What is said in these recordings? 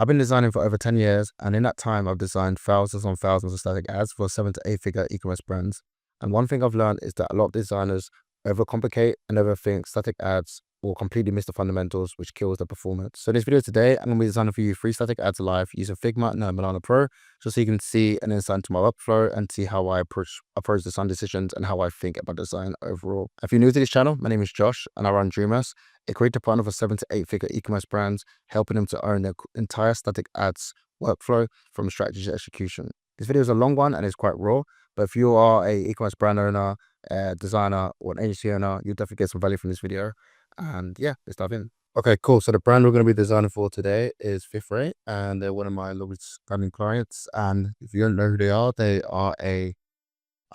I've been designing for over 10 years, and in that time, I've designed thousands on thousands of static ads for 7 to 8 figure e-commerce brands. And one thing I've learned is that a lot of designers overcomplicate and overthink static ads or completely miss the fundamentals, which kills the performance. So in this video today, I'm going to be designing for you 3 static ads live using Figma Nano Banana Pro, just so you can see an insight into my workflow and see how I approach design decisions and how I think about design overall. If you're new to this channel, my name is Josh, and I run Dreamers, a creative partner for 7 to 8 figure e-commerce brands, helping them to own their entire static ads workflow from strategy to execution. This video is a long one and it's quite raw, but if you are a e-commerce brand owner, a designer, or an agency owner, you'll definitely get some value from this video. And yeah, let's dive in. Okay, cool. So the brand we're going to be designing for today is Fifth Rate, and they're one of my longest standing clients. And if you don't know who they are I'd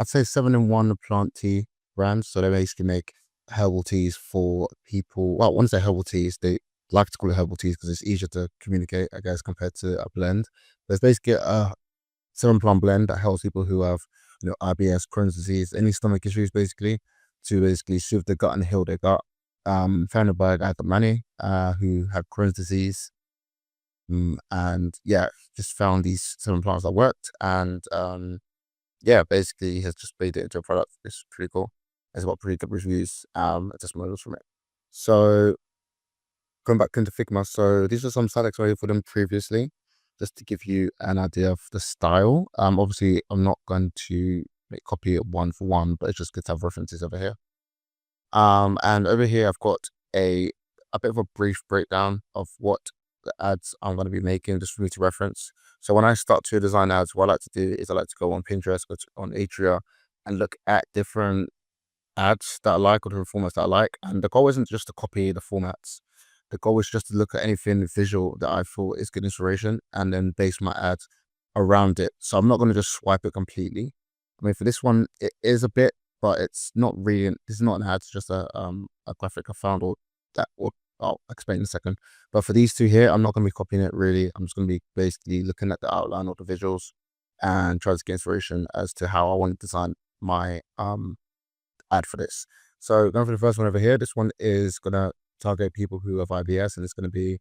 say 7-in-1 plant tea brand. So they basically make herbal teas for people. Well, once they're herbal teas, they like to call it herbal teas because it's easier to communicate, I guess, compared to a blend. But it's basically a 7-plant blend that helps people who have, IBS, Crohn's disease, any stomach issues, basically, to basically soothe the gut and heal their gut. Founded by a guy called Manny, who had Crohn's disease. And yeah, just found these 7 plants that worked. And yeah, basically he has just made it into a product. It's pretty cool. It's got pretty good reviews, testimonials from it. So going back into Figma, so these are some styles I made for them previously, just to give you an idea of the style. Obviously I'm not going to copy it one for one, but it's just good to have references over here. And over here I've got a bit of a brief breakdown of what the ads I'm going to be making, just for me to reference. So when I start to design ads, what I like to do is I like to go on Pinterest, on Atria, and look at different ads that I like or different formats that I like. And the goal isn't just to copy the formats. The goal is just to look at anything visual that I thought is good inspiration and then base my ads around it. So I'm not going to just swipe it completely. I mean, for this one, it is a bit, but it's not really, this is not an ad, it's just a graphic I found, or I'll explain in a second. But for these two here, I'm not going to be copying it really. I'm just going to be basically looking at the outline or the visuals and try to get inspiration as to how I want to design my ad for this. So going for the first one over here, this one is going to target people who have IBS, and it's going to be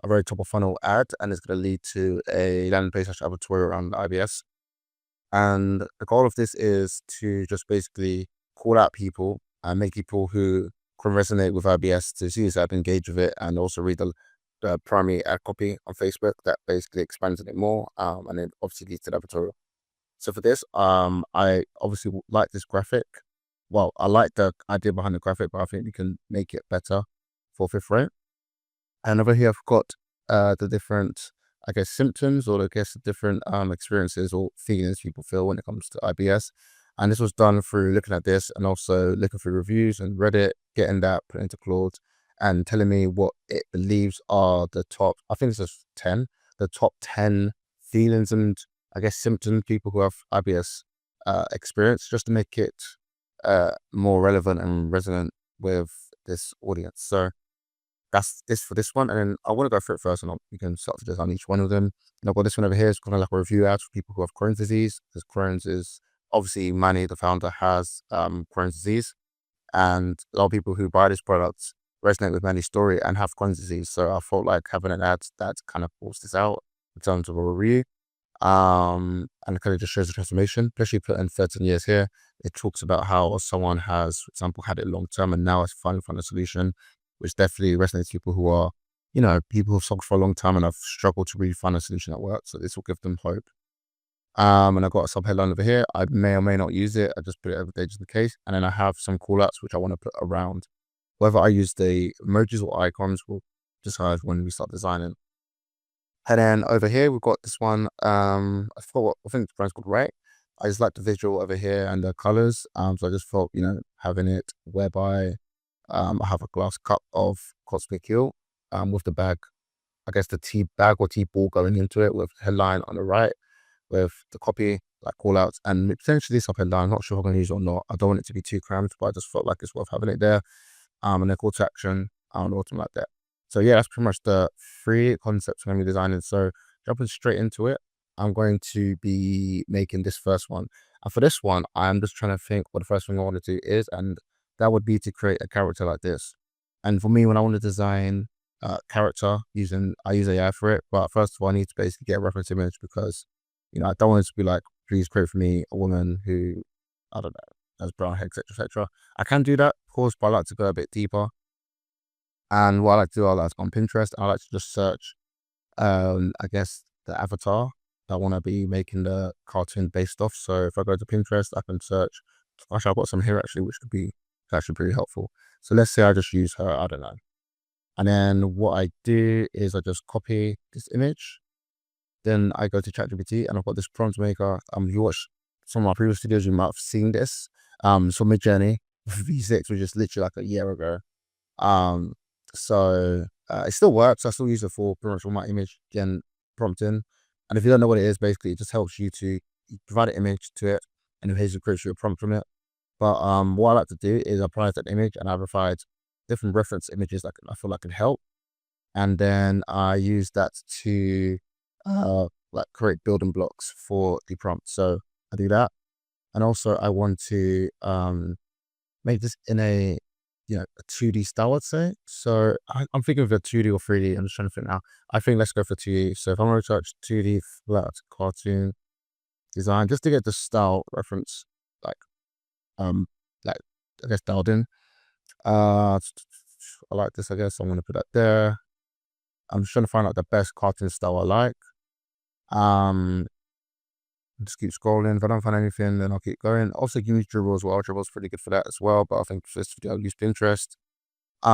a very top of funnel ad, and it's going to lead to a landing page /avatar around IBS. And the goal of this is to just basically call out people and make people who can resonate with IBS to see this ad, engage with it, and also read the primary ad copy on Facebook that basically expands on it more, and it obviously leads to the editorial. So for this, I obviously like this graphic. Well, I like the idea behind the graphic, but I think we can make it better for Fifth Rate. And over here, I've got the different, I guess, symptoms, or I guess the different experiences or feelings people feel when it comes to IBS. And this was done through looking at this and also looking through reviews and Reddit, getting that put into Claude and telling me what it believes are the top, I think it's just 10, the top 10 feelings and, I guess, symptoms people who have IBS experience, just to make it more relevant and resonant with this audience. So that's this for this one. And then I want to go through it first, and we can start to design each one of them. And I've got this one over here. It's kind of like a review ad for people who have Crohn's disease, because Crohn's is obviously Manny, the founder, has Crohn's disease, and a lot of people who buy this product resonate with Manny's story and have Crohn's disease. So I felt like having an ad that kind of pulls this out in terms of a review. And it kind of just shows the transformation, especially put in 13 years here. It talks about how someone has, for example, had it long term and now has finally found a solution, which definitely resonates with people who are, people who've suffered for a long time and have struggled to really find a solution that works. So this will give them hope. And I've got a sub headline over here. I may or may not use it. I just put it over there just in case. And then I have some call outs which I want to put around. Whether I use the emojis or icons will decide when we start designing. And then over here, we've got this one. I think the brand's called Right. I just like the visual over here and the colors. So I just felt, having it whereby I have a glass cup of Cosmic Heel with the bag, I guess the tea bag or tea ball going into it, with headline on the right, with the copy, like call outs, and potentially sub headline. I'm not sure if I'm going to use it or not. I don't want it to be too cramped, but I just felt like it's worth having it there. And then call to action and something like that. So yeah, that's pretty much the 3 concepts I'm going to be designing. So jumping straight into it, I'm going to be making this first one. And for this one, I'm just trying to think what the first thing I want to do is, and that would be to create a character like this. And for me, when I want to design character I use AI for it. But first of all, I need to basically get a reference image because, I don't want it to be like, please create for me a woman who, I don't know, has brown hair, etc., etc. I can do that, of course, but I like to go a bit deeper. And what I like to do, I like to go on Pinterest. I like to just search, I guess, the avatar that I want to be making the cartoon based off. So if I go to Pinterest, I can search. Actually, I've got some here actually, which could be actually pretty helpful. So let's say I just use her, I don't know. And then what I do is I just copy this image. Then I go to ChatGPT and I've got this prompt maker. You watch some of my previous videos, you might have seen this. So Midjourney V6, which is literally like a year ago. Um, so it still works. I still use it for pretty much all my image gen prompting. And if you don't know what it is, basically it just helps you to provide an image to it and it basically creates you a prompt from it. But what I like to do is apply that image and I provide different reference images that I feel like can help. And then I use that to like create building blocks for the prompt. So I do that. And also I want to make this in a 2D style, I'd say. So I'm thinking of a 2D or 3D. I'm just trying to think now. I think let's go for 2D. So if I'm going to touch 2D flat cartoon design, just to get the style reference, like um like I guess dialed in. I like this, I guess. I'm gonna put that there. I'm just trying to find out the best cartoon style I like. Um just keep scrolling. If I don't find anything, then I'll keep going. Also, you can use Dribble as well. Dribble's pretty good for that as well. But I think for this video, I'll use Pinterest. So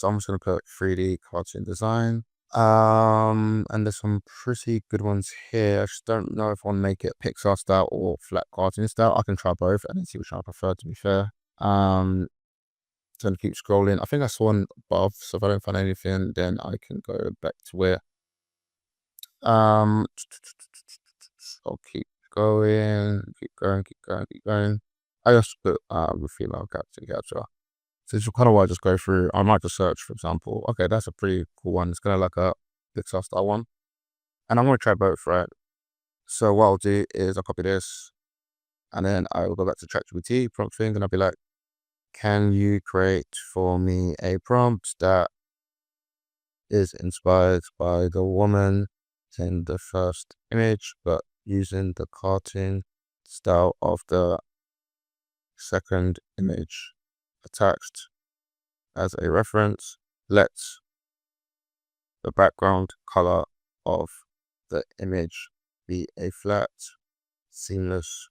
I'm just gonna put 3D cartoon design. And there's some pretty good ones here. I just don't know if I want to make it Pixar style or flat cartoon style. I can try both and then see which one I prefer, to be fair. So I'm gonna keep scrolling. I think I saw one above, so if I don't find anything, then I can go back to where. Um, I'll keep going, keep going, keep going, keep going. I just put with female capture. So it's kind of what I just go through. I might just search, for example. Okay, that's a pretty cool one. It's kind of like a Pixar style one. And I'm going to try both, right? So what I'll do is I'll copy this and then I will go back to ChatGPT prompt thing and I'll be like, can you create for me a prompt that is inspired by the woman in the first image, but using the cartoon style of the second image attached as a reference. Let the background color of the image be a flat, seamless.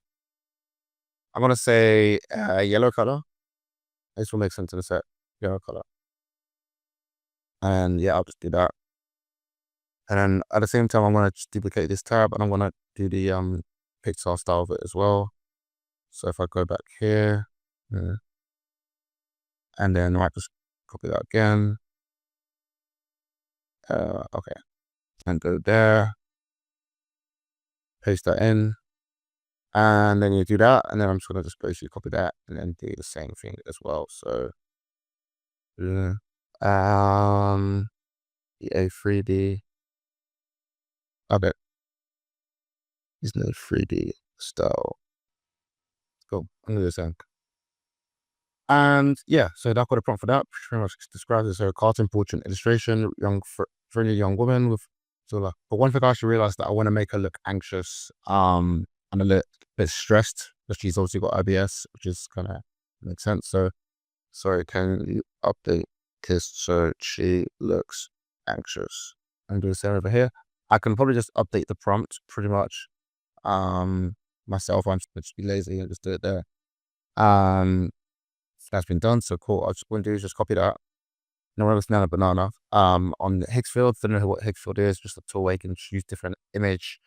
I'm gonna say yellow color. This will make sense in a sec. Yellow color. And yeah, I'll just do that. And then at the same time, I'm gonna just duplicate this tab and I'm gonna do the Pixar style of it as well. So if I go back here, and then I might just copy that again. Okay, and go there, paste that in, and then you do that, and then I'm just gonna just basically copy that and then do the same thing as well. So, a 3D. Okay, there's no 3D style. Cool. I'm gonna do the same. And yeah, so that's got a prompt for that. Pretty much describes it as a cartoon portrait illustration, very young woman with but one thing I actually realized that I want to make her look anxious, and a little bit stressed, because she's obviously got IBS, which is kind of makes sense. So, sorry, can you update this so she looks anxious? And do the same over here. I can probably just update the prompt pretty much, myself. I'm just be lazy and just do it there. That's been done. So cool. I just want to do is just copy that. No, it's Nano Banana. On Higgsfield, I don't know what Higgsfield is, just a tool where you can choose different image,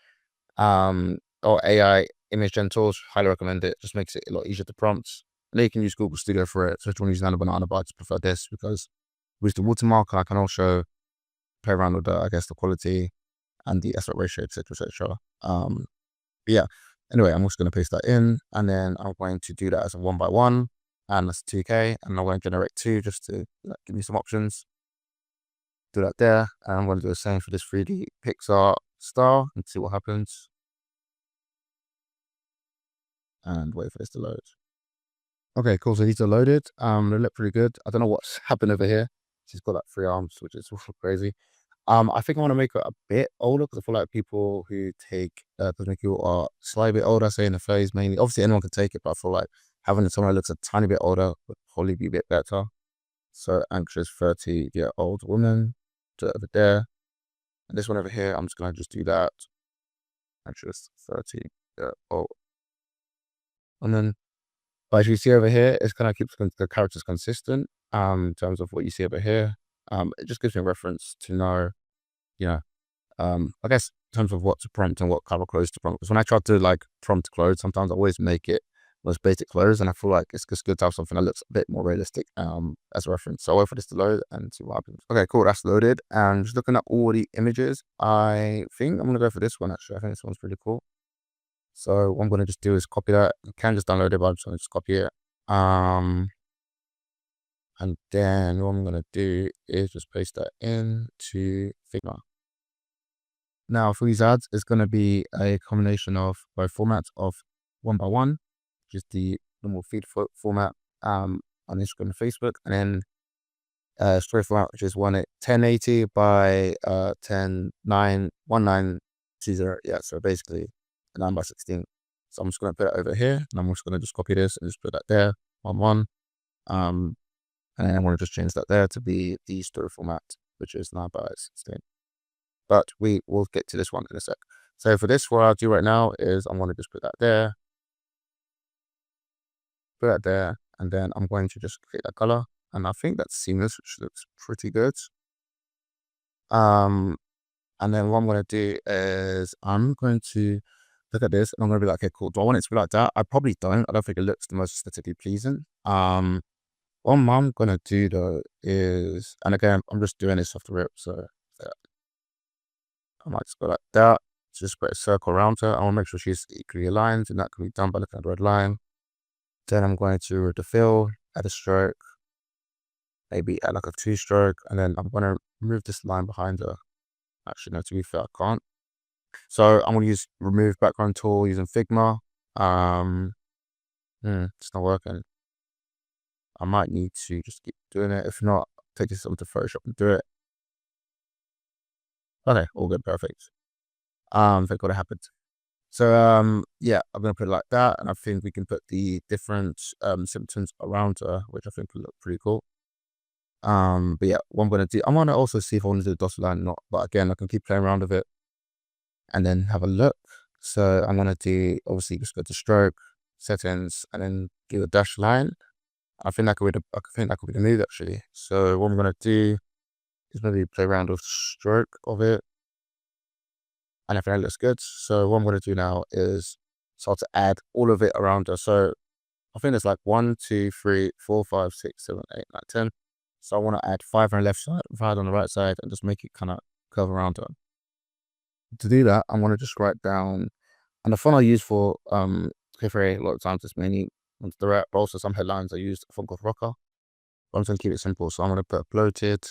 or AI image gen tools. Highly recommend it. Just makes it a lot easier to prompt. And then you can use Google Studio for it. So if you want to use Nano Banana, but I just prefer this because with the watermark, I can also play around with I guess the quality and the aspect ratio, etc., etc. Yeah. Anyway, I'm just going to paste that in, and then I'm going to do that as a 1x1. And that's 2K, and I'm going to generate 2 just to give me some options. Do that there, and I'm going to do the same for this 3D Pixar style and see what happens. And wait for this to load. Okay, cool. So these are loaded. They look pretty good. I don't know what's happened over here. She's got like 3 arms, which is also crazy. I think I want to make her a bit older because I feel like people who take cosmetic are slightly bit older, say in the 30s mainly. Obviously, anyone can take it, but I feel like having someone that looks a tiny bit older would probably be a bit better. So anxious 30-year-old woman to over there. And this one over here, I'm just gonna just do that. Anxious 30-year-old. And then, but as you see over here, it's kind of keeps the characters consistent in terms of what you see over here. It just gives me a reference to know, you know, I guess in terms of what to prompt and what color clothes to prompt. Because when I try to like prompt clothes, sometimes I always make it most basic clothes, and I feel like it's just good to have something that looks a bit more realistic as a reference. So I'll wait for this to load and see what happens. Okay, cool, that's loaded. And just looking at all the images, I think I'm gonna go for this one actually. I think this one's pretty cool. So what I'm gonna just do is copy that. You can just download it, but I'm just gonna just copy it. And then what I'm gonna do is just paste that into Figma. Now for these ads, it's going to be a combination of both formats of 1x1, which is the normal feed format on Instagram and Facebook, and then story format, which is 1080 by 1920. Yeah, so basically 9x16. So I'm just going to put it over here, and I'm just going to just copy this and just put that there, 1:1. And then I want to just change that there to be the story format, which is 9x16. But we will get to this one in a sec. So for this, what I'll do right now is I'm going to just put that there, and then I'm going to just create that color. And I think that's seamless, which looks pretty good. And then what I'm going to do is I'm going to look at this and I'm going to be like, okay, cool. Do I want it to be like that? I probably don't. I don't think it looks the most aesthetically pleasing. What I'm going to do though is, and again, I'm just doing this off the rip, so I might just go like that. Just put a circle around her. I want to make sure she's equally aligned, and that can be done by looking at the red line. Then I'm going to the fill, add a stroke, maybe add like a 2-stroke, and then I'm going to remove this line behind her. Actually, no, to be fair, I can't. So I'm going to use remove background tool using Figma. It's not working. I might need to just keep doing it. If not, take this onto Photoshop and do it. Okay, all good, perfect. Thank God it happened. So yeah, I'm gonna put it like that, and I think we can put the different symptoms around her, which I think will look pretty cool. But yeah, what I'm gonna do, I want to also see if I want to do a dotted line or not, but again, I can keep playing around with it and then have a look. So I'm gonna do, obviously just go to stroke, settings, and then do a dashed line. I think that could be the move actually. So what I'm gonna do is maybe play around with stroke of it. And I think that looks good. So what I'm going to do now is start to add all of it around her. So I think there's like 1, 2, 3, 4, 5, 6, 7, 8, 9, 10. So I want to add 5 on the left side, 5 on the right side, and just make it kind of curve around her. To do that, I want to just write down, and the font I use for Clifford a lot of times is mainly onto the right, but also some headlines I use a font called Rocker. But I'm just going to keep it simple. So I'm going to put bloated.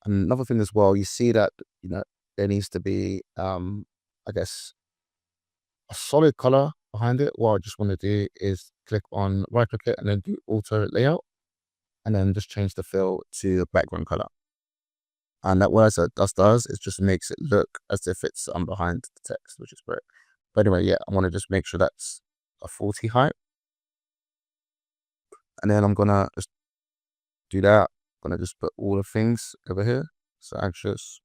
And another thing as well, you see that, there needs to be, I guess, a solid color behind it. What I just want to do is right click it and then do auto layout, and then just change the fill to the background color. And that what that does is just makes it look as if it's behind the text, which is great. But anyway, yeah, I want to just make sure that's a 40 height. And then I'm gonna just do that. I'm gonna just put all the things over here. So anxious,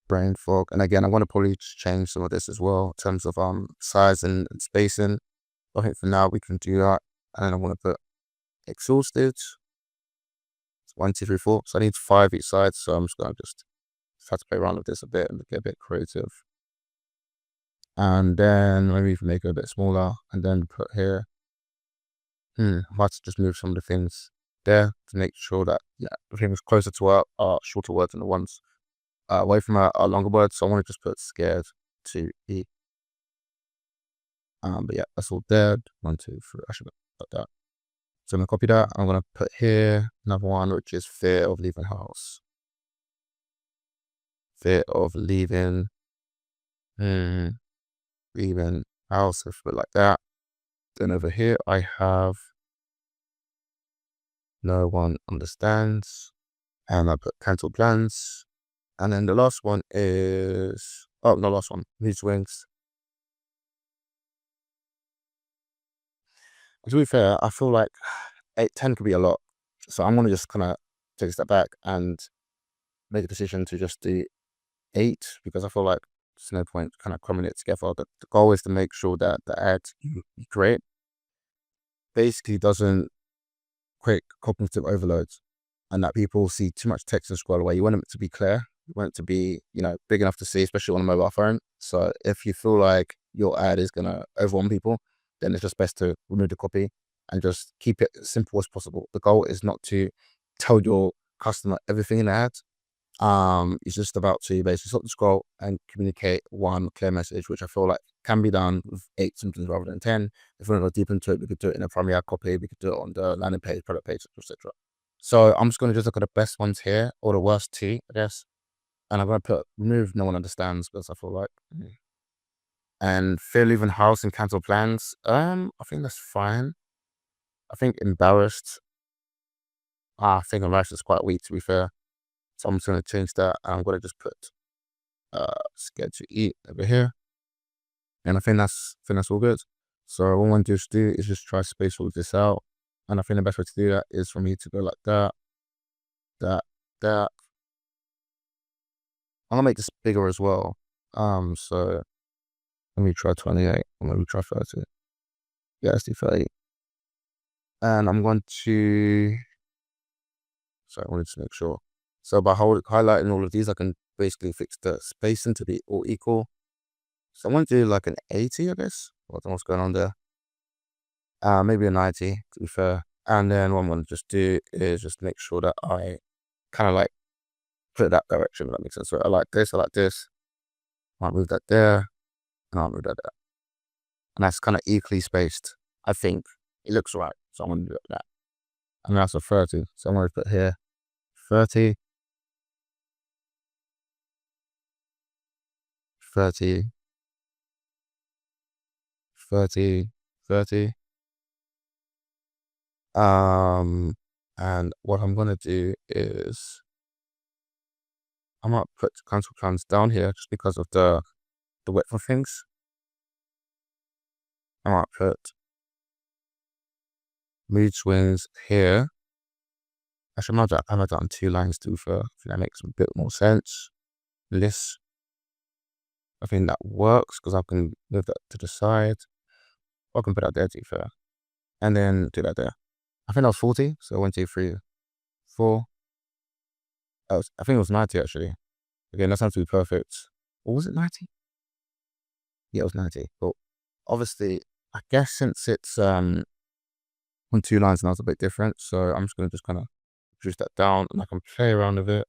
brain fog, and again, I want to probably just change some of this as well in terms of size and spacing. I think for now we can do that, and then I want to put exhausted. It's 1, 2, 3, 4. So I need 5 each side. So I'm just gonna just have to play around with this a bit and get a bit creative. And then maybe even make it a bit smaller, and then put here. I might just move some of the things there to make sure that the things closer to our shorter words than the ones away from our longer words. So I want to just put scared to E. But yeah, that's all dead. 1, 2, 3. I should put that. So I'm gonna copy that. I'm gonna put here another one, which is fear of leaving house. Fear of leaving. Leaving house. If we put like that. Then over here I have no one understands, and I put cancel plans. And then the last one is, oh, no, last one, mood swings. To be fair, I feel like 10 could be a lot. So I'm going to just kind of take a step back and make a decision to just do 8, because I feel like there's no point kind of crumbing it together. The goal is to make sure that the ad you create basically doesn't create cognitive overload, and that people see too much text and scroll away. You want it to be clear. You want it to be, big enough to see, especially on a mobile phone. So if you feel like your ad is going to overwhelm people, then it's just best to remove the copy and just keep it as simple as possible. The goal is not to tell your customer everything in the ad. It's just about to basically stop the scroll and communicate one clear message, which I feel like can be done with 8 symptoms rather than 10. If we want to go deep into it, we could do it in a primary ad copy, we could do it on the landing page, product page, etc. So I'm just going to just look at the best ones here, or the worst 2, I guess. And I'm going to remove no one understands, because I feel like, and fear leaving house and cancel plans. I think that's fine. I think embarrassed. I think embarrassed is quite weak, to be fair. So I'm just going to change that. I'm going to just put scared to eat over here, and I think that's all good. So what I want to just do is just try to space all of this out, and I think the best way to do that is for me to go like that, that. I'm gonna make this bigger as well. So let me try 28. Let me try 30. Yeah, let's do 30. And I'm going to. So I wanted to make sure. So by highlighting all of these, I can basically fix the spacing to be all equal. So I'm going to do like an 80, I guess. I don't know what's going on there. Maybe a 90, to be fair. And then what I'm going to just do is just make sure that I kind of like put it that direction, if that makes sense. So I like this. I'll move that there, and I'll move that there. And that's kind of equally spaced. I think it looks right. So I'm going to do that. And that's a 30. So I'm going to put here 30, 30, 30, 30. And what I'm going to do is I'm going to put cancel plans down here just because of the width of things. I might put mood swings here. Actually, I'm not done 2 lines too far. I think that makes a bit more sense. List. I think that works because I can move that to the side. Or I can put that there, to be fair. And then do that there. I think that was 40. So 1, 2, 3, 4. I think it was 90 actually. Again, that sounds to be perfect. Or was it 90? Yeah, it was 90. But obviously, I guess since it's on 2 lines now, it's a bit different. So I'm just going to just kind of reduce that down, and I can play around with it.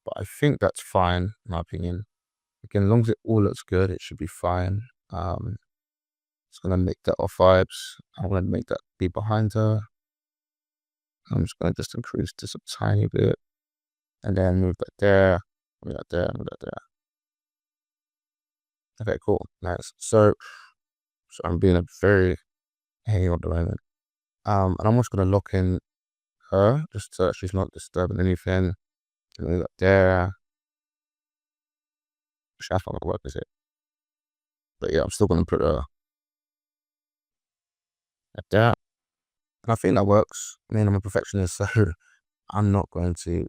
But I think that's fine, in my opinion. Again, as long as it all looks good, it should be fine. Just gonna make that off vibes. I'm gonna make that be behind her. I'm just gonna just increase this a tiny bit, and then move that there, move that there, move that there. Okay, cool, nice. So I'm being a very hangy at the moment. And I'm just gonna lock in her just so she's not disturbing anything. Move that there. Actually, that's not gonna work, is it? But yeah, I'm still gonna put her at that. And I think that works. I mean, I'm a perfectionist, so I'm not going to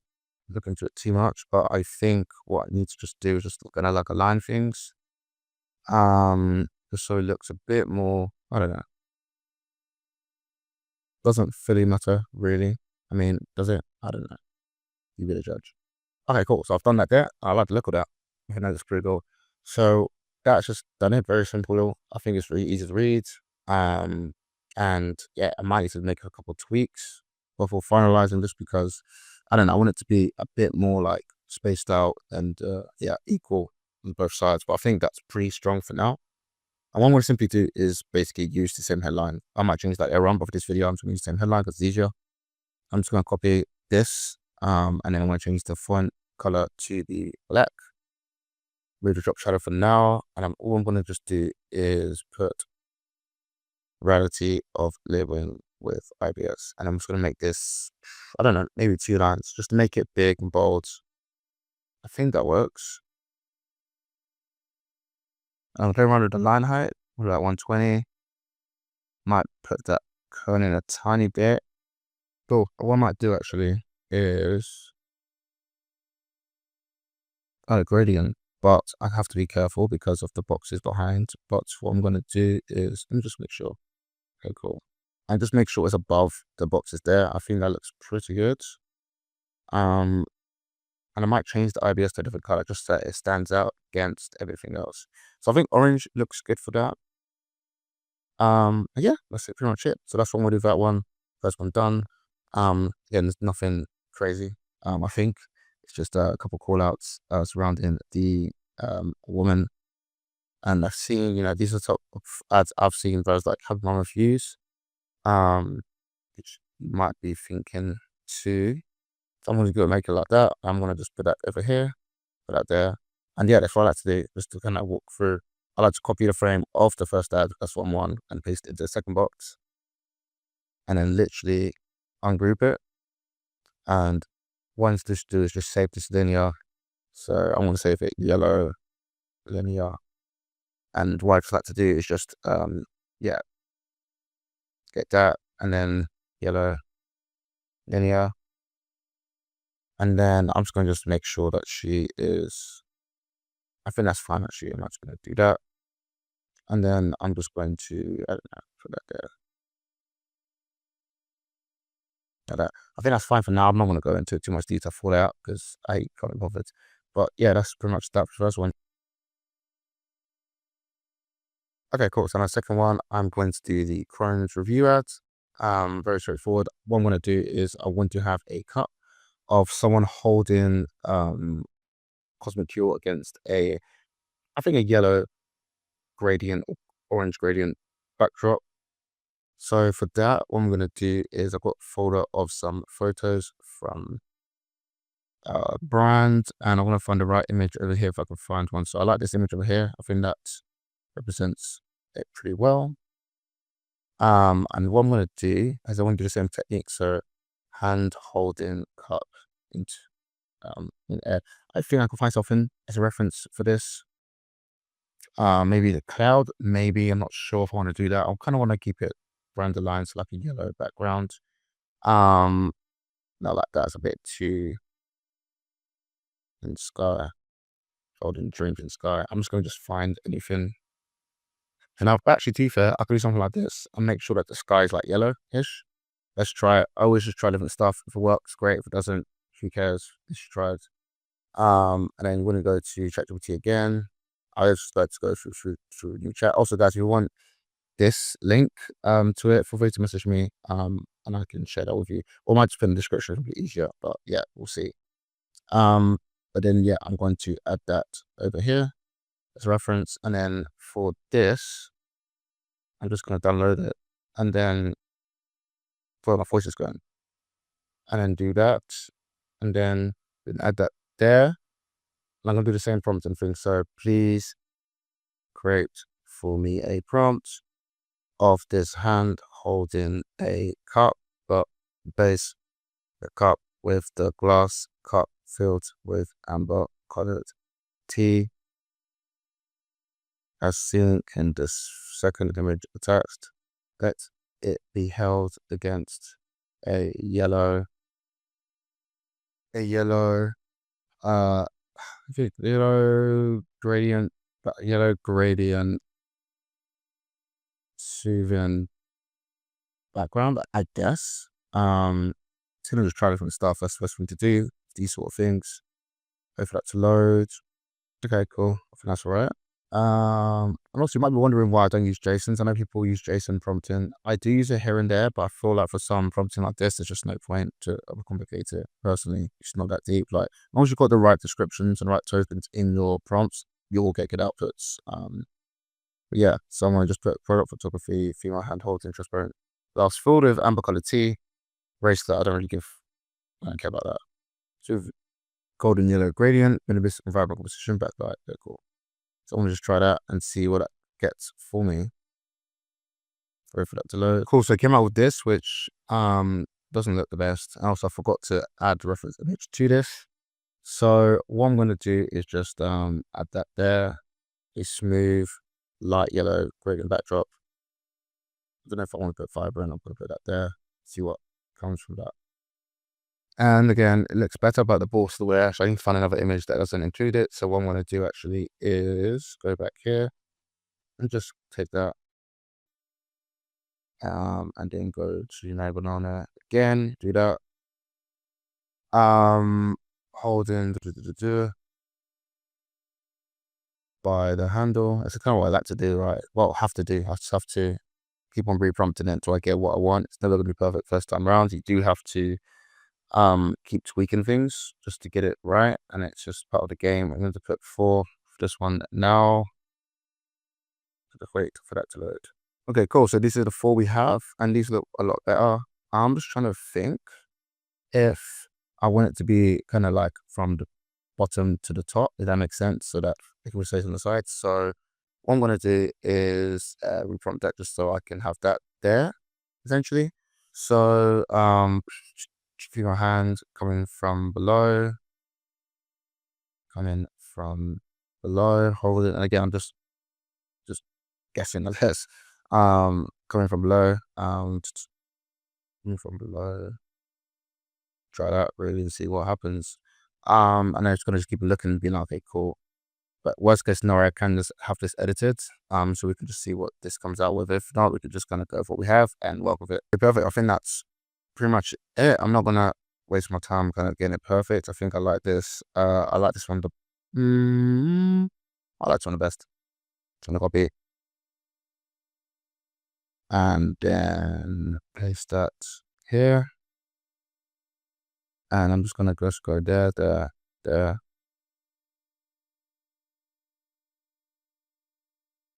look into it too much. But I think what I need to just do is just kind of like align things. Just so it looks a bit more, I don't know. Doesn't fully matter, really. I mean, does it? I don't know. You be the judge. Okay, cool. So I've done that there. I like the look of that. I think that's pretty cool. So that's just done it. Very simple. I think it's really easy to read. And yeah, I might need to make a couple of tweaks before finalizing this, because I don't know, I want it to be a bit more like spaced out and yeah, equal on both sides. But I think that's pretty strong for now. And what I'm going to simply do is basically use the same headline. I might change that later on, but for this video, I'm just going to use the same headline because it's easier. I'm just going to copy this, and then I'm going to change the font color to the black. Move the drop shadow for now, and all I'm going to just do is put reality of labeling with IBS. And I'm just going to make this, I don't know, maybe 2 lines, just to make it big and bold. I think that works. I'm playing around with the line height, with like 120. Might put that cone in a tiny bit. Cool. What I might do actually is add a gradient, but I have to be careful because of the boxes behind. But what I'm going to do is, let me just make sure. Okay, cool. And just make sure it's above the boxes there. I think that looks pretty good. And I might change the IBS to a different color just so it stands out against everything else. So I think orange looks good for that. Yeah, that's pretty much it. So that's what I'm gonna do with that one. First one done. Again, there's nothing crazy. I think it's just a couple call outs surrounding the woman. And I've seen, these are top of ads I've seen those like have my reviews. Which you might be thinking too. Someone's gonna make it like that. I'm gonna just put that over here, put that there. And yeah, that's what I like to do, just to kind of walk through. I like to copy the frame of the first ad, that's what I'm on, and paste it into the second box. And then literally ungroup it. And what this do is just save this linear. So I'm gonna save it yellow linear. And what I just like to do is just yeah, get that and then yellow linear. And then I'm just going to just make sure that she is, I think that's fine actually. I'm just going to do that. And then I'm just going to, I don't know, put that there. Like that. I think that's fine for now. I'm not going to go into too much detail for that because I can't be bothered. But yeah, that's pretty much that for the first one. Okay, cool. So my second one, I'm going to do the Crohn's review ads. Very straightforward. What I'm going to do is I want to have a cut of someone holding Cosmic Cure against I think a yellow gradient or orange gradient backdrop. So for that, what I'm going to do is I've got a folder of some photos from brands, and I'm going to find the right image over here if I can find one. So I like this image over here. I think that represents it pretty well. And what I'm going to do is I want to do the same technique. So hand holding cup into in air. I think I can find something as a reference for this. Maybe the cloud, maybe, I'm not sure if I want to do that. I kind of want to keep it brand aligned, so like a yellow background. Not like that, it's a bit too in sky, holding dreams in sky. I'm just going to just find anything. And I'll actually, to be fair, I could do something like this and make sure that the sky is like yellow-ish. Let's try it. I always just try different stuff. If it works, great. If it doesn't, who cares? Let's try it. And then we're going to go to ChatGPT again. I just like to go through new chat. Also, guys, if you want this link to it, feel free to message me and I can share that with you. Or I might just put in the description, it'll be easier. But yeah, we'll see. But then yeah, I'm going to add that over here as a reference. And then for this, I'm just going to download it and then where my voice is going. And then do that. And then add that there. And I'm going to do the same prompt and thing. So please create for me a prompt of this hand holding a cup, but base the cup with the glass cup filled with amber colored tea, as seen in this second image attached. Let it be held against a yellow I think yellow gradient soothing background, I guess. It's gonna just try different stuff. That's the best thing to do. These sort of things. Wait for that to load. Okay, cool. I think that's all right. And also you might be wondering why I don't use JSONs. I know people use JSON prompting. I do use it here and there, but I feel like for some prompting like this, there's just no point to overcomplicate it. Personally, it's not that deep. Like, as long as you've got the right descriptions and right tokens in your prompts, you will get good outputs. But yeah, so I'm gonna just put product photography, female hand holding transparent glass filled with amber colored tea, race that I don't care about that. So golden yellow gradient, minimalist and vibrant composition, backlight, very cool. So I'm gonna just try that and see what that gets for me. Wait for that to load. Cool, so I came out with this, which doesn't look the best. And also I forgot to add the reference image to this. So what I'm going to do is just add that there. A smooth, light yellow gradient backdrop. I don't know if I want to put fiber in, I'm going to put that there. See what comes from that. And again, it looks better, but the ball's still there. So I need to find another image that doesn't include it. So what I'm going to do actually is go back here and just take that. And then go to Nano Banana again, do that. Hold in by the handle. That's kind of what I like to do, right? Well, have to do. I just have to keep on reprompting it until I get what I want. It's never going to be perfect first time around. You do have to keep tweaking things just to get it right, and it's just part of the game. I'm going to put 4 for this one now. Just wait for that to load. Okay, cool. So these are the 4 we have, and these look a lot better. I'm just trying to think if I want it to be kind of like from the bottom to the top, if that makes sense, so that it can stay on the side. So what I'm going to do is reprompt that just so I can have that there, essentially. So keep your hand coming from below, hold it, and again, I'm just guessing, I guess. Coming from below, coming from below. Try that really and see what happens. And then it's gonna just keep looking and being like, okay, cool. But worst case scenario, I can just have this edited, so we can just see what this comes out with. If not, we could just kind of go with what we have and work with it. Perfect. I think that's pretty much it. I'm not gonna waste my time kind of getting it perfect. I think I like this. I like this one. I like this one the best. It's gonna copy and then paste that here. And I'm just gonna just go there.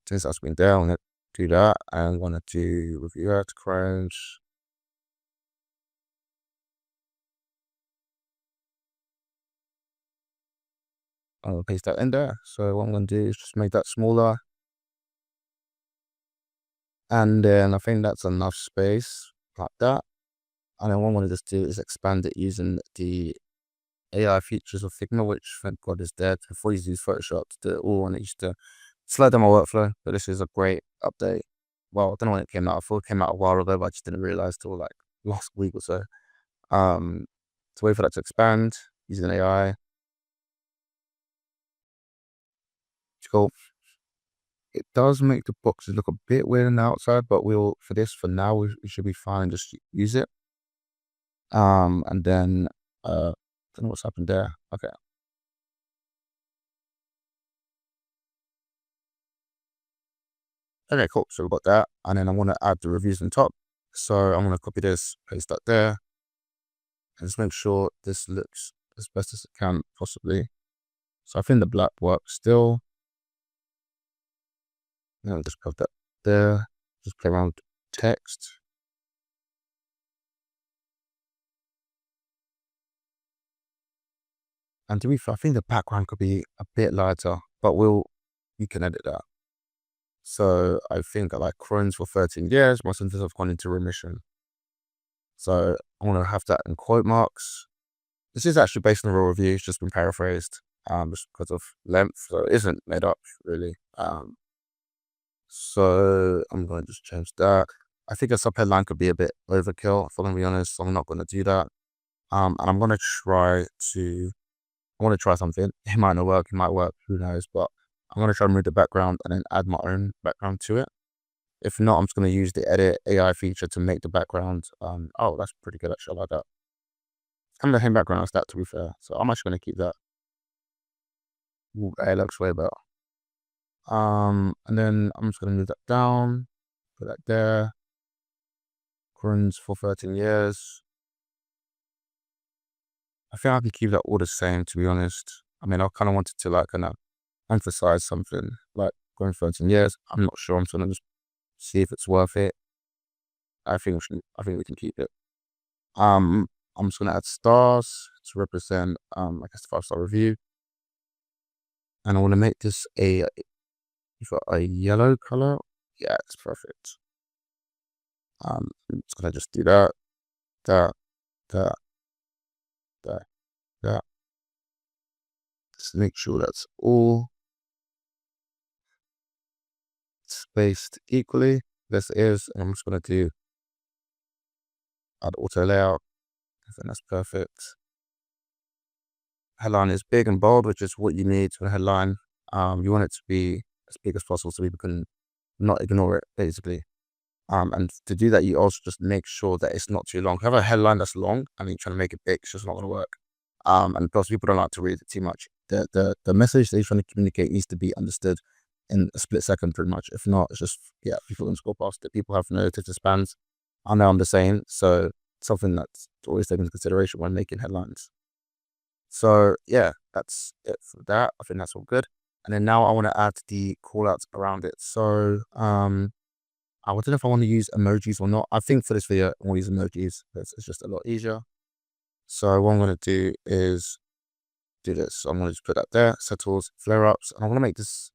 Since that's been there, I'm gonna do that. And I'm gonna do review at Crohn. I'll paste that in there. So what I'm gonna do is just make that smaller. And then I think that's enough space like that. And then what I'm gonna just do is expand it using the AI features of Figma, which thank God is dead. Before I used to use Photoshop to do it all, and it used to slow down my workflow. But this is a great update. Well, I don't know when it came out. I thought it came out a while ago, but I just didn't realize till like last week or so. To wait for that to expand using AI. Cool. It does make the boxes look a bit weird on the outside, but for now, we should be fine and just use it. And then, don't know what's happened there. Okay. Okay, cool. So we've got that. And then I want to add the reviews on top. So I'm going to copy this, paste that there. And just make sure this looks as best as it can possibly. So I think the black works still. Now just put that there. Just play around with text. And to be fair, I think the background could be a bit lighter, but we can edit that. So I think I like Crohn's for 13 years. My symptoms have gone into remission. So I want to have that in quote marks. This is actually based on a real review. It's just been paraphrased just because of length. So it isn't made up really. So I'm going to just change that. I think a subheadline could be a bit overkill, if I'm going to be honest. So I'm not going to do that. And I'm going to try something. It might not work. It might work. Who knows? But I'm going to try to remove the background and then add my own background to it. If not, I'm just going to use the edit AI feature to make the background. Oh, that's pretty good actually. I like that. Kind of the same background as that, to be fair. So I'm actually going to keep that. Ooh, it looks way better. And then I'm just going to move that down. Put that there. Crohn's for 13 years. I think I can keep that all the same, to be honest. I mean, I kind of wanted to like kind of emphasize something like going 13 years. I'm not sure. I'm trying to just see if it's worth it. I think we can keep it. I'm just gonna add stars to represent I guess the 5-star review. And I want to make this a yellow color. Yeah, it's perfect. I'm just gonna just do that, that, that, that, that. Just make sure that's all spaced equally. This is, and I'm just gonna do add auto layout. I think that's perfect. Headline is big and bold, which is what you need for a headline. You want it to be as big as possible so people can not ignore it, basically. And to do that, you also just make sure that it's not too long. If you have a headline that's long and you're trying to make it big, it's just not going to work. And plus, people don't like to read it too much. The message that you're trying to communicate needs to be understood in a split second, pretty much. If not, it's just, yeah, people can scroll past it. People have no attention spans. I know I'm the same. So, something that's always taken into consideration when making headlines. So, yeah, that's it for that. I think that's all good. And then now I want to add the callouts around it. So, I don't know if I want to use emojis or not. I think for this video, I want to use emojis because it's just a lot easier. So what I'm going to do is do this. So I'm going to just put that there, settles, flare-ups, and I'm going to make this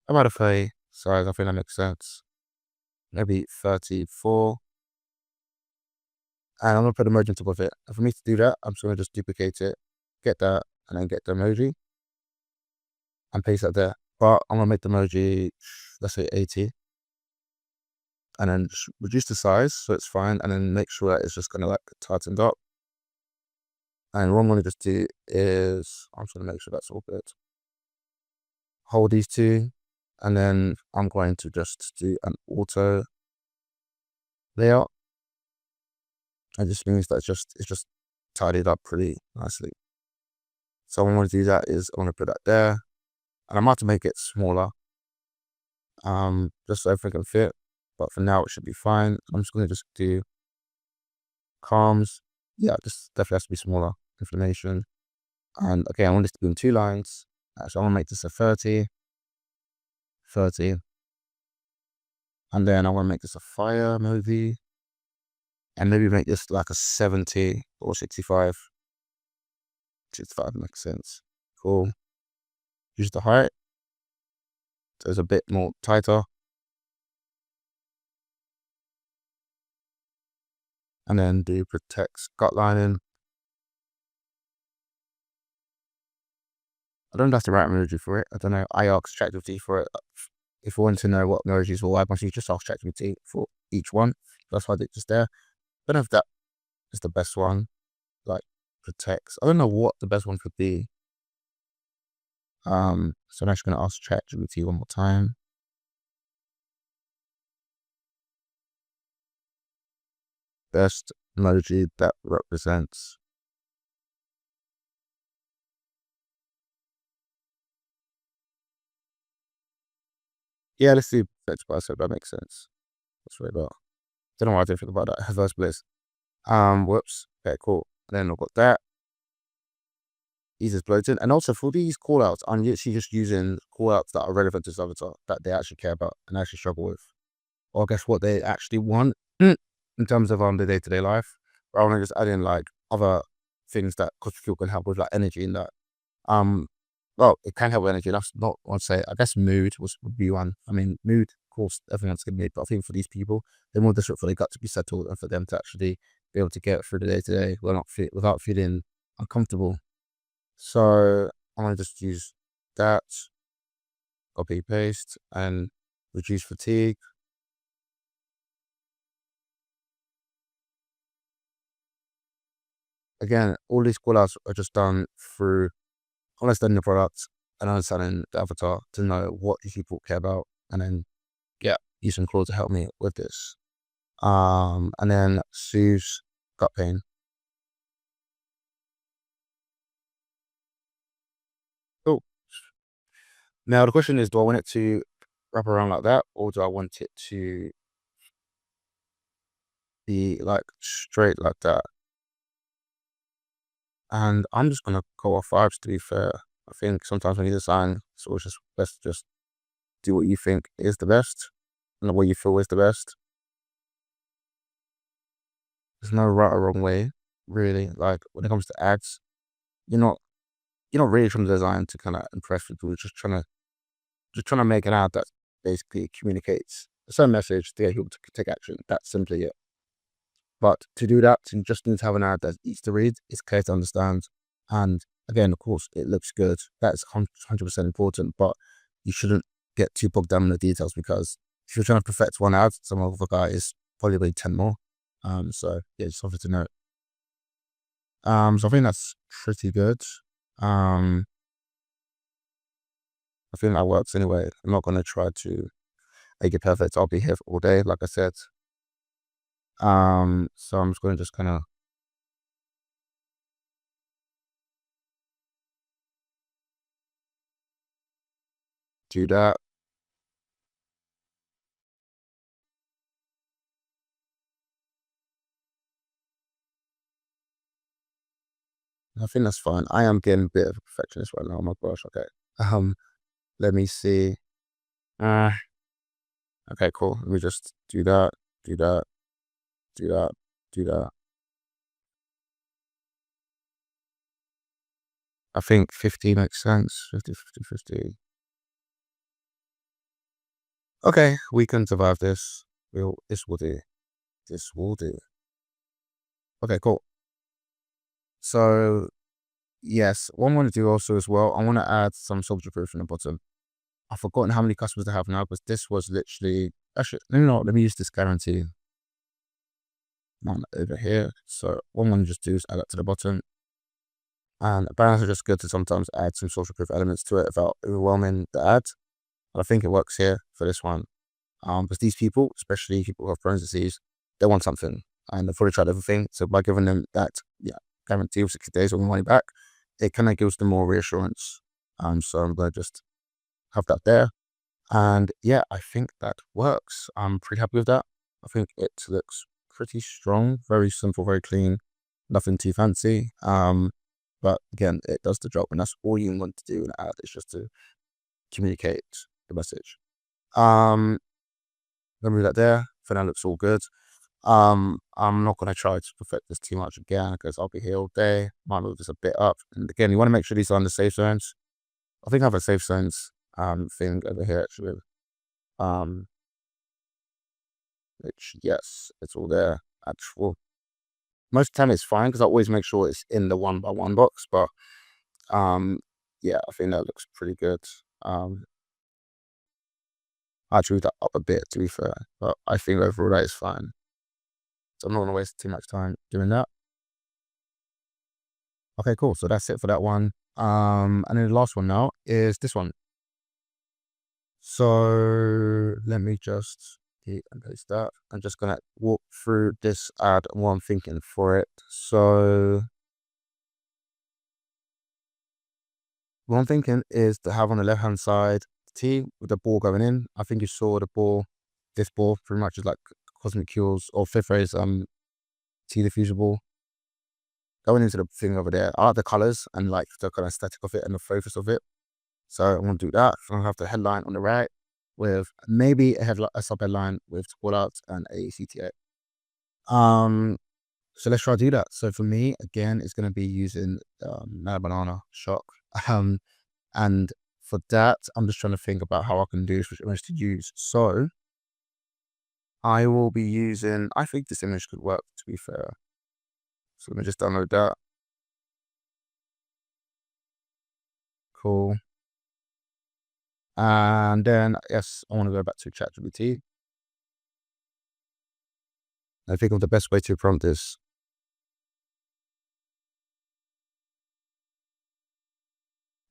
about a 30 size. I think that makes sense. Maybe 34. And I'm going to put emoji on top of it. And for me to do that, I'm just going to just duplicate it, get that, and then get the emoji and paste that there. But I'm going to make the emoji, let's say 80. And then just reduce the size so it's fine, and then make sure that it's just gonna like tightened up. And what I'm gonna just do is I'm just gonna make sure that's all good. Hold these two, and then I'm going to just do an auto layout. It just means that it's just tidied up pretty nicely. So what I'm gonna do that is I'm gonna put that there, and I'm about to make it smaller, just so everything can fit. But for now, it should be fine. I'm just gonna just do comms. Yeah, this definitely has to be smaller. Information. And okay, I want this to be in 2 lines. So I want to make this a 30, 30. And then I want to make this a fire movie. And maybe make this like a 70 or 65. 65 makes sense. Cool. Use the height. So it's a bit more tighter. And then do protect gut lining. I don't know if that's the right emoji for it. I don't know. I asked ChatGPT for it. If you want to know what emojis will work, you just ask ChatGPT for each one. That's why I did just there. I don't know if that is the best one. Like protects. I don't know what the best one could be. So I'm actually gonna ask ChatGPT one more time. Best emoji that represents. Yeah, let's see. That's what I said. That makes sense. That's right about. Don't know why I didn't think about that first place. Whoops. Okay, cool. Then I've got that. These is bloated. And also for these callouts, I'm literally just using callouts that are relevant to this avatar that they actually care about and actually struggle with. Or guess what they actually want in terms of the day-to-day life. Rather than just adding like other things that people can help with, like energy and that. Well, it can help with energy. That's not what I'd say. I guess mood would be one. I mean, mood, of course, everyone's gonna mood, but I think for these people, they're more desperate for their gut to be settled and for them to actually be able to get through the day to day without feeling uncomfortable. So I'm gonna just use that, copy paste, and reduce fatigue. Again, all these callouts are just done through understanding the product and understanding the avatar to know what these people care about, and then using Claude to help me with this. And then soothes gut pain. Cool. Now the question is, do I want it to wrap around like that, or do I want it to be like straight like that? And I'm just gonna go off vibes, to be fair. I think sometimes when you design, it's always just best to just do what you think is the best and what you feel is the best. There's no right or wrong way, really. Like when it comes to ads, you're not really trying to design to kind of impress people. You're just trying to make an ad that basically communicates a certain message to get people to take action. That's simply it. But to do that, you just need to have an ad that's easy to read, it's clear to understand, and again, of course, it looks good. That's 100% important, but you shouldn't get too bogged down in the details, because if you're trying to perfect one ad, some other guy is probably 10 more. So yeah, just something to note. So I think that's pretty good. Um, I think that works anyway. I'm not going to try to make it perfect. I'll be here all day, like I said. So I'm just going to just kind of do that. I think that's fine. I am getting a bit of a perfectionist right now. Oh my gosh. Okay. Um, Let me see. Uh, okay, cool. Let me just do that, do that, do that, do that. I think 50 makes sense. 50, 50, 50. Okay, we can survive this. This will do. This will do. Okay, cool. So yes, what I want to do also as well, I want to add some social proof in the bottom. I've forgotten how many customers I have now, because this was literally, actually, let me use this guarantee one over here. So what I'm going to just do is add that to the bottom. And banners are just good to sometimes add some social proof elements to it without overwhelming the ad. And I think it works here for this one. Because these people, especially people who have Crohn's disease, they want something, and they've already tried everything. So by giving them that, guarantee of 60 days or money back, it kind of gives them more reassurance. So I'm going to just have that there. And yeah, I think that works. I'm pretty happy with that. I think it looks pretty strong, very simple, very clean, nothing too fancy. But again, it does the job, and that's all you want to do in an ad, is just to communicate the message. Um, Let me move that there. For now, looks all good. I'm not going to try to perfect this too much again, because I'll be here all day. Might move this a bit up. And again, you want to make sure these are on the safe zones. I think I have a safe zones thing over here actually. Um, which, yes, it's all there. Actual. Most of the time it's fine, because I always make sure it's in the 1x1 box. But yeah, I think that looks pretty good. I drew that up a bit, to be fair, but I think overall that is fine. So I'm not going to waste too much time doing that. Okay, cool. So that's it for that one. And then the last one now is this one. So let me just and paste that. I'm just gonna walk through this ad and what I'm thinking for it. So what I'm thinking is to have on the left hand side the T with the ball going in. I think you saw the ball. This ball pretty much is like Cosmic Cures or Fifth Rays T diffusible going into the thing over there. I like the colors and like the kind of aesthetic of it and the focus of it. So I'm going to do that. I'm going to have the headline on the right with maybe a sub headline with call out and a CTA. So let's try to do that. So for me, again, it's going to be using Nano Banana Shock. And for that, I'm just trying to think about how I can do this, which image to use. So I will be using, I think this image could work, to be fair. So let me just download that. Cool. And then, yes, I want to go back to ChatGPT. I think of the best way to prompt this.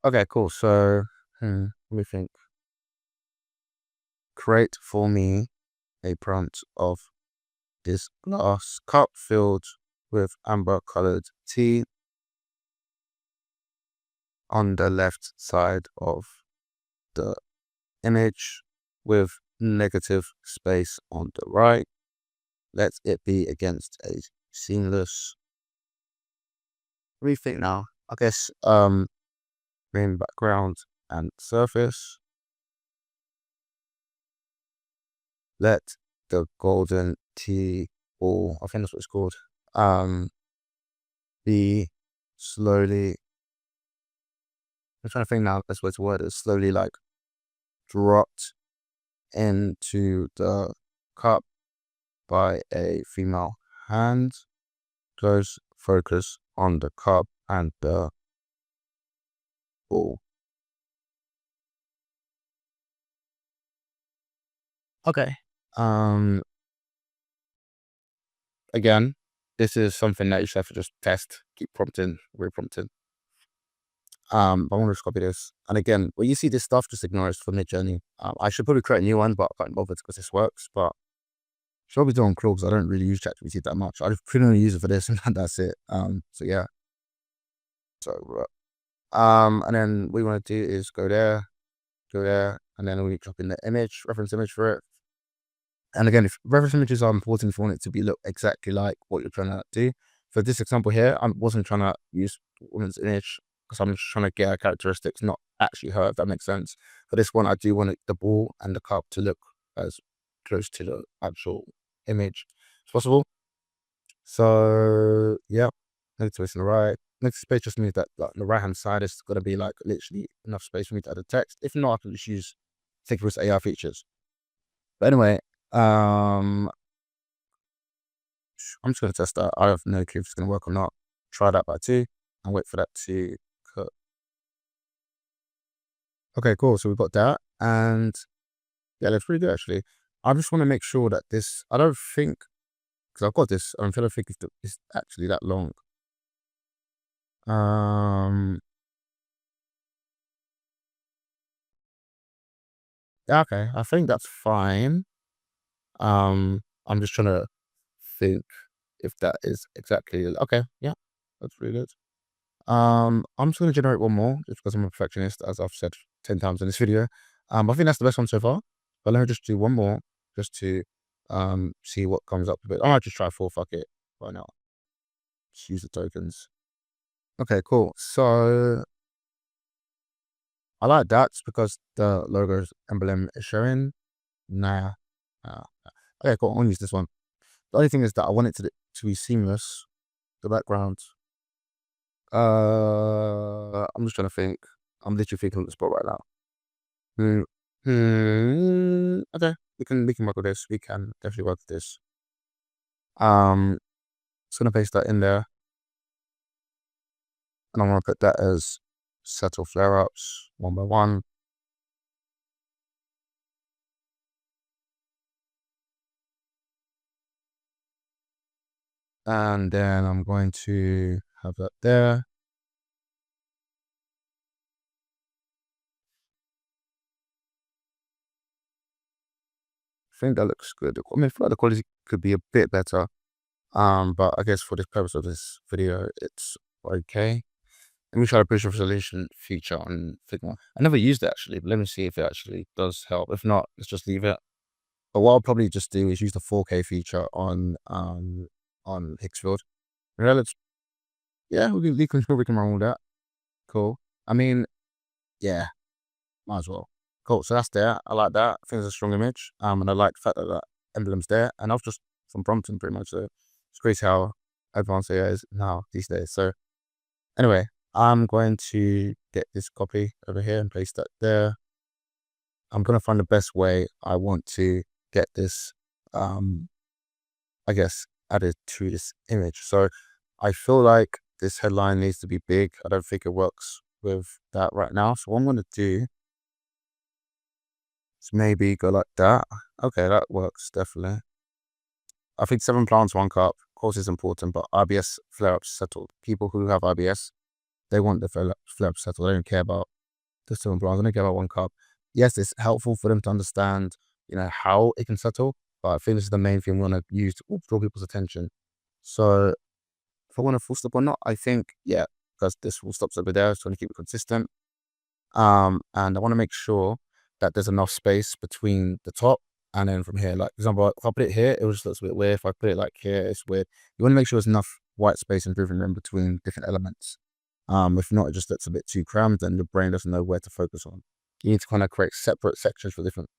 Okay, cool. So, let me think. Create for me a prompt of this glass cup filled with amber colored tea on the left side of the image with negative space on the right. Let it be against a seamless. What do you think now? I guess green background and surface. Let the golden tea ball, I think that's what it's called, be slowly, I'm trying to think now the best way to word it, slowly like dropped into the cup by a female hand. Close focus on the cup and the ball. Okay. Again, this is something that you should have to just test, keep prompting, re-prompting. I want to just copy this. And again, when you see this stuff, just ignore it for mid-journey. I should probably create a new one, but I can't bother because this works. But should probably do on Crohn because I don't really use ChatGPT that much. I just pretty only use it for this and that's it. So yeah. So and then what we want to do is go there, and then we drop in the image, reference image for it. And again, if reference images are important, if you want it to be look exactly like what you're trying to do. For this example here, I wasn't trying to use woman's image because I'm just trying to get her characteristics, not actually her, if that makes sense. For this one, I do want the ball and the cup to look as close to the actual image as possible. So yeah, next space on the right. Next space just means that like, on the right hand side is going to be like literally enough space for me to add the text. If not, I can just use Figma's AI features. But anyway, I'm just going to test that. I have no clue if it's going to work or not. Try that by 2 and wait for that to cut. Okay, cool. So we've got that. And yeah, that's pretty good actually. I just want to make sure that this, I don't think, because I've got this, I don't think it's actually that long. Yeah, okay. I think that's fine. I'm just trying to think if that is exactly okay. Yeah, that's really good. I'm just gonna generate one more just because I'm a perfectionist, as I've said 10 times in this video. I think that's the best one so far. But let me just do one more just to see what comes up with it. I might just try 4, fuck it. Why not? Just use the tokens. Okay, cool. So I like that because the logo's emblem is showing. Nah. Okay, cool. I'll use this one. The only thing is that I want it to be seamless. The background. I'm just trying to think. I'm literally thinking on the spot right now. Okay, we can work with this. We can definitely work with this. Just gonna paste that in there, and I'm gonna put that as settle flare ups one by one. And then I'm going to have that there. I think that looks good. I mean, I feel like the quality could be a bit better. But I guess for the purpose of this video, it's okay. Let me try the bridge resolution feature on Figma. I never used it actually, but let me see if it actually does help. If not, let's just leave it. But what I'll probably just do is use the 4K feature on Hicksfield. Yeah, we can run with that. Cool. I mean, yeah, might as well. Cool. So that's there. I like that. I think it's a strong image. And I like the fact that that emblem's there. And I've just from prompting pretty much. So it's crazy how advanced AI is now these days. So anyway, I'm going to get this copy over here and paste that there. I'm going to find the best way I want to get this, I guess, added to this image. So I feel like this headline needs to be big. I don't think it works with that right now. So what I'm going to do is maybe go like that. Okay, that works definitely. I think 7 plants, 1 cup. Of course, is important, but IBS flare-ups settled. People who have IBS, they want the flare-ups settled. They don't care about the 7 plants. They don't care about 1 cup. Yes, it's helpful for them to understand, how it can settle. But I think this is the main thing we want to use to draw people's attention. So if I want a full stop or not, I think, yeah, because this full stop's over there, so I want to keep it consistent. And I want to make sure that there's enough space between the top and then from here. Like, for example, if I put it here, it just looks a bit weird. If I put it like here, it's weird. You want to make sure there's enough white space and breathing room between different elements. If not, it just looks a bit too crammed and your brain doesn't know where to focus on. You need to kind of create separate sections for different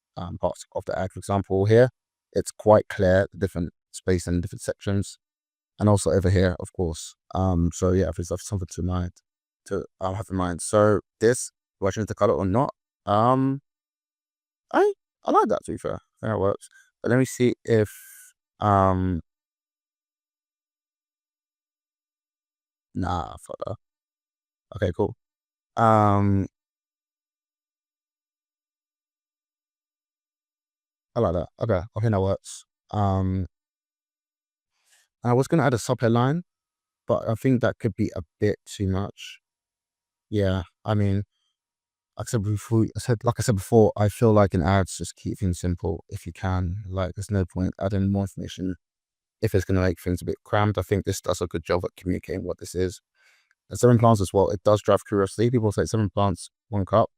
parts of the ad. For example, here, it's quite clear, the different space and different sections. And also over here, of course. So yeah, if it's something to have in mind. So this, do I change the color or not? I I like that, to be fair. I think that works. But let me see if, um, nah, fuck that. Okay, cool. Um, I like that. Okay, I think that works. I was gonna add a subheadline, but I think that could be a bit too much. Yeah, I mean, like I said before, I feel like in ads, just keep things simple if you can. Like, there's no point adding more information if it's gonna make things a bit crammed. I think this does a good job at communicating what this is. And 7 plants as well, it does drive curiosity. People say 7 plants, 1 cup.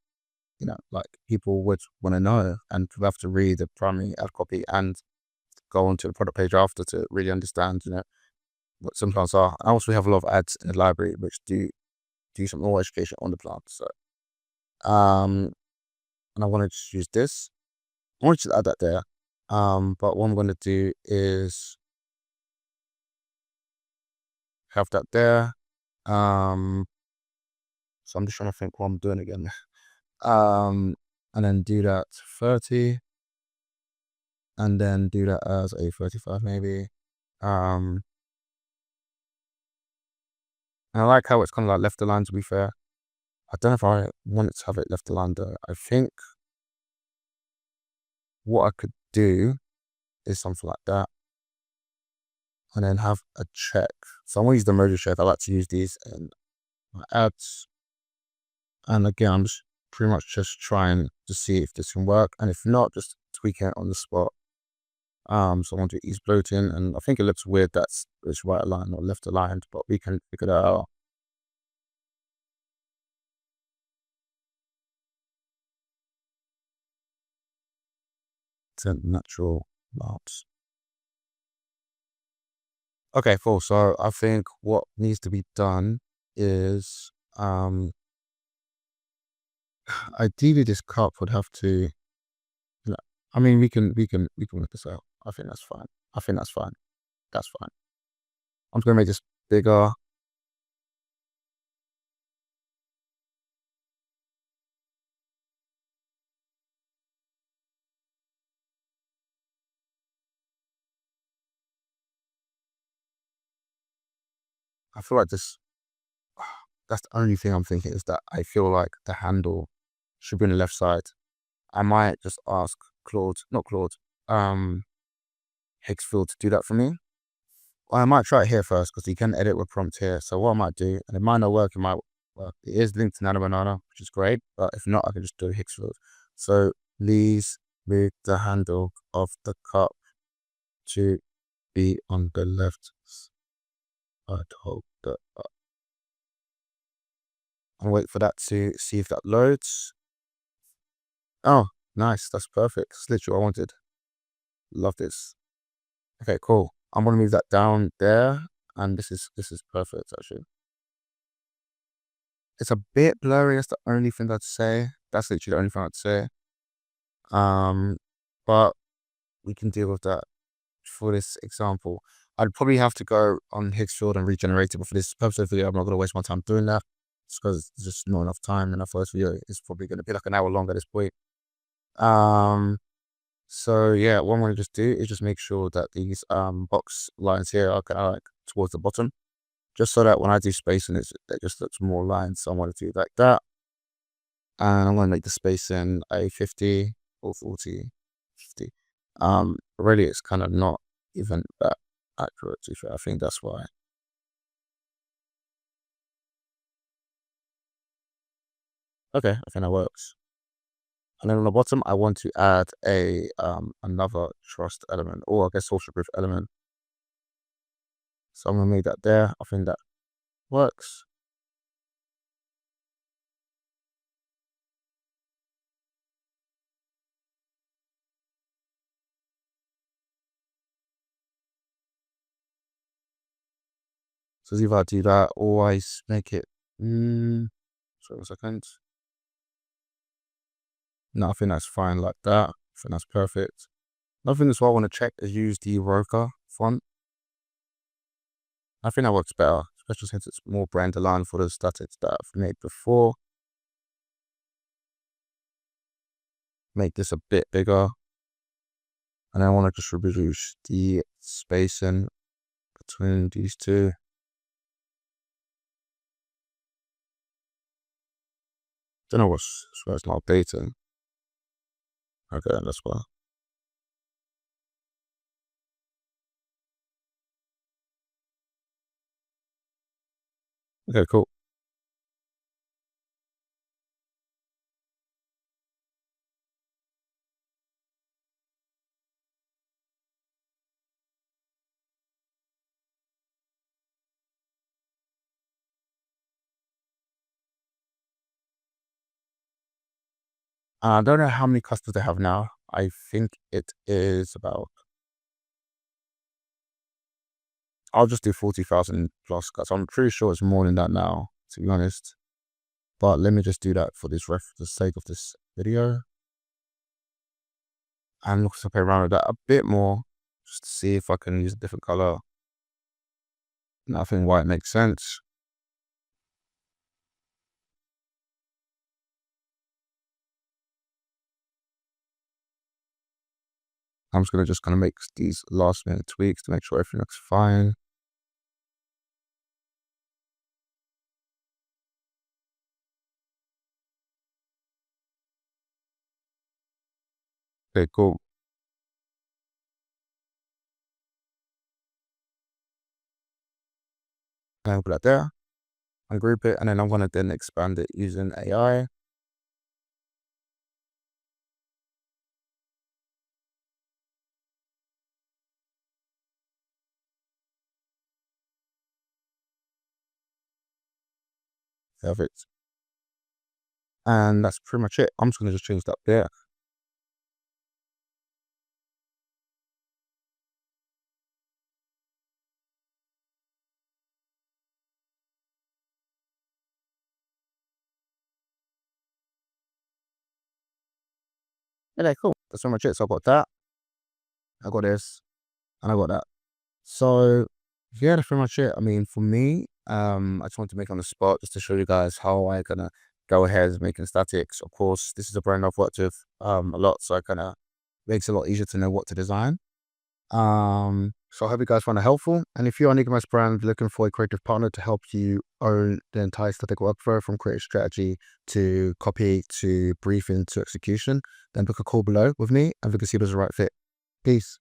Like people would want to know, and we have to read the primary ad copy and go onto the product page after to really understand, what some plants are. And also, we have a lot of ads in the library which do some more education on the plants. So, and I wanted to use this. I wanted to add that there. But what I'm going to do is have that there. So I'm just trying to think what I'm doing again. And then do that 30, and then do that as a 35 maybe. And I like how it's kind of like left aligned, to be fair. I don't know if I wanted to have it left aligned though. I think what I could do is something like that, and then have a check. So I'm gonna use the emoji check. I like to use these in my ads. And again, I'm just pretty much just trying to see if this can work. And if not, just tweak it on the spot. So I want to ease bloating, and I think it looks weird that's it's right aligned or left aligned, but we can figure that out. It's a natural bounce. Okay, cool. So I think what needs to be done is, ideally this cup would have to, I mean, we can work this out. I think that's fine. I think that's fine. That's fine. I'm just gonna make this bigger. I feel like this, that's the only thing I'm thinking, is that I feel like the handle should be on the left side. I might just ask Claude, not Claude, um, Hicksfield to do that for me. Or I might try it here first because you can edit with prompt here. So what I might do, and it might not work, it might work. It is linked to Nano Banana, which is great. But if not, I can just do Hicksfield. So please move the handle of the cup to be on the left side of the cup. And wait for that to see if that loads. Oh, nice. That's perfect. That's literally what I wanted. Love this. Okay, cool. I'm gonna move that down there, and this is perfect actually. It's a bit blurry. That's the only thing I'd say. That's literally the only thing I'd say. Um, but we can deal with that for this example. I'd probably have to go on Hicksfield and regenerate it, but for this purpose of the video, I'm not gonna waste my time doing that. It's because there's just not enough time, and I thought this video is probably gonna be like an hour long at this point. Um, so yeah, what I'm gonna just do is just make sure that these box lines here are kind of like towards the bottom, just so that when I do spacing, it just looks more aligned. So I want to do like that, and I'm gonna make the spacing a 50 or 40, 50. Really, it's kind of not even that accurate, to be fair. I think that's why. Okay, I think that works. And then on the bottom, I want to add a another trust element, or I guess social proof element. So I'm gonna make that there. I think that works. So either I do that or make it. Sorry, 1 second. No, I think that's fine like that. I think that's perfect. Another thing as well I want to check is use the Roca font. I think that works better, especially since it's more brand aligned for the statics that I've made before. make this a bit bigger. And I want to just reduce the spacing between these two. Don't know what's why it's not updating. Okay, that's why. Okay, cool. I don't know how many customers they have now. I think it is about, I'll just do 40,000 plus because I'm pretty sure it's more than that now, to be honest. But let me just do that for this for the sake of this video. And look to play around with that a bit more, just to see if I can use a different color. Nothing why it makes sense. I'm just gonna make these last minute tweaks to make sure everything looks fine. Okay, cool. And put that there. I group it, and then I'm gonna then expand it using AI. Perfect. And that's pretty much it. I'm just gonna just change that there. Okay, cool. That's pretty much it. So I got that, I got this, and I got that. So yeah, that's pretty much it. I mean, for me, I just want to make on the spot just to show you guys how I gonna go ahead and making statics. Of course, this is a brand I've worked with a lot, so it kind of makes it a lot easier to know what to design. So I hope you guys find it helpful. And if you're an e-commerce brand looking for a creative partner to help you own the entire static workflow from creative strategy to copy to briefing to execution, then book a call below with me and we can see if it's the right fit. Peace.